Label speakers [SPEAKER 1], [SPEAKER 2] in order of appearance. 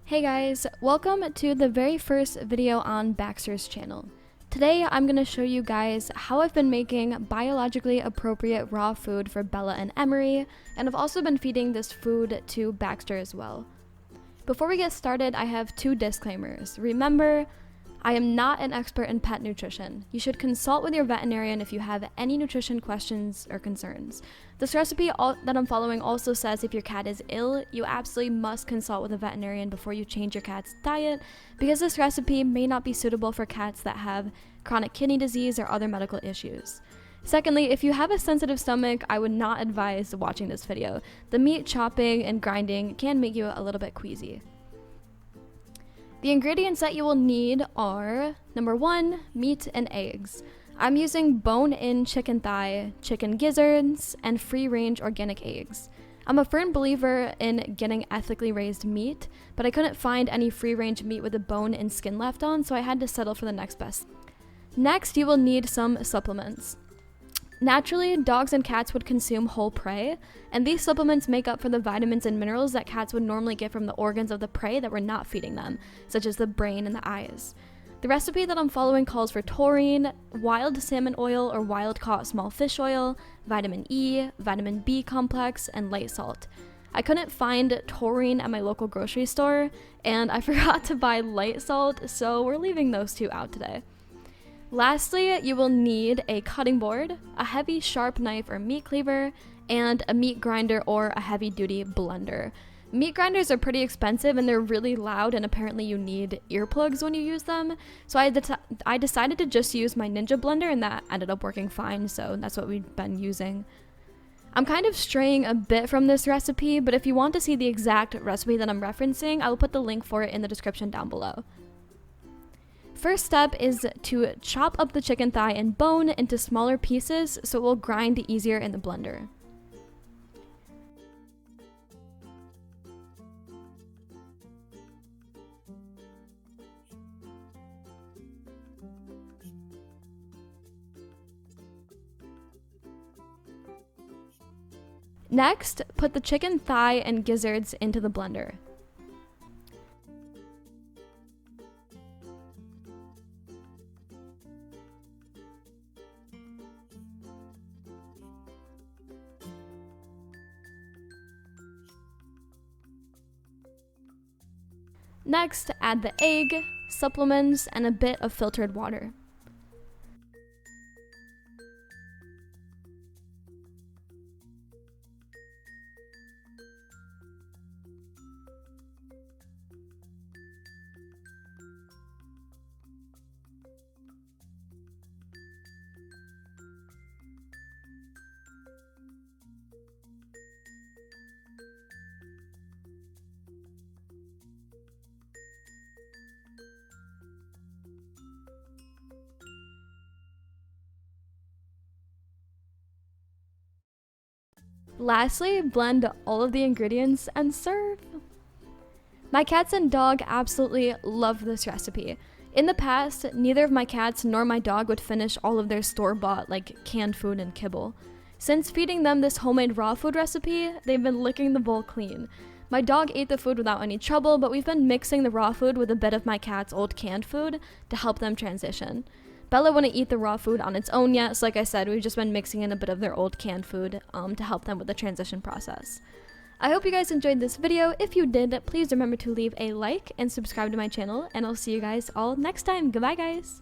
[SPEAKER 1] Hey guys, welcome to the very first video on Baxter's channel. Today I'm going to show you guys how I've been making biologically appropriate raw food for Bella and Emery, and I've also been feeding this food to Baxter as well. Before we get started, I have two disclaimers. Remember, I am not an expert in pet nutrition. You should consult with your veterinarian if you have any nutrition questions or concerns. This recipe that I'm following also says if your cat is ill, you absolutely must consult with a veterinarian before you change your cat's diet, because this recipe may not be suitable for cats that have chronic kidney disease or other medical issues. Secondly, if you have a sensitive stomach, I would not advise watching this video. The meat chopping and grinding can make you a little bit queasy. The ingredients that you will need are, number 1, meat and eggs. I'm using bone-in chicken thigh, chicken gizzards, and free-range organic eggs. I'm a firm believer in getting ethically raised meat, but I couldn't find any free-range meat with a bone and skin left on, so I had to settle for the next best. Next, you will need some supplements. Naturally, dogs and cats would consume whole prey, and these supplements make up for the vitamins and minerals that cats would normally get from the organs of the prey that we're not feeding them, such as the brain and the eyes. The recipe that I'm following calls for taurine, wild salmon oil or wild-caught small fish oil, vitamin E, vitamin B complex, and light salt. I couldn't find taurine at my local grocery store, and I forgot to buy light salt, so we're leaving those two out today. Lastly, you will need a cutting board, a heavy sharp knife or meat cleaver, and a meat grinder or a heavy-duty blender. Meat grinders are pretty expensive and they're really loud, and apparently you need earplugs when you use them. So I decided to just use my Ninja blender, and that ended up working fine, so that's what we've been using. I'm kind of straying a bit from this recipe, but if you want to see the exact recipe that I'm referencing, I will put the link for it in the description down below. First step is to chop up the chicken thigh and bone into smaller pieces so it will grind easier in the blender. Next, put the chicken thigh and gizzards into the blender. Next, add the egg, supplements, and a bit of filtered water. Lastly, blend all of the ingredients and serve. My cats and dog absolutely love this recipe. In the past, neither of my cats nor my dog would finish all of their store-bought, like canned food and kibble. Since feeding them this homemade raw food recipe, they've been licking the bowl clean. My dog ate the food without any trouble, but we've been mixing the raw food with a bit of my cat's old canned food to help them transition. Bella wouldn't eat the raw food on its own yet, so like I said, we've just been mixing in a bit of their old canned food to help them with the transition process. I hope you guys enjoyed this video. If you did, please remember to leave a like and subscribe to my channel, and I'll see you guys all next time. Goodbye, guys!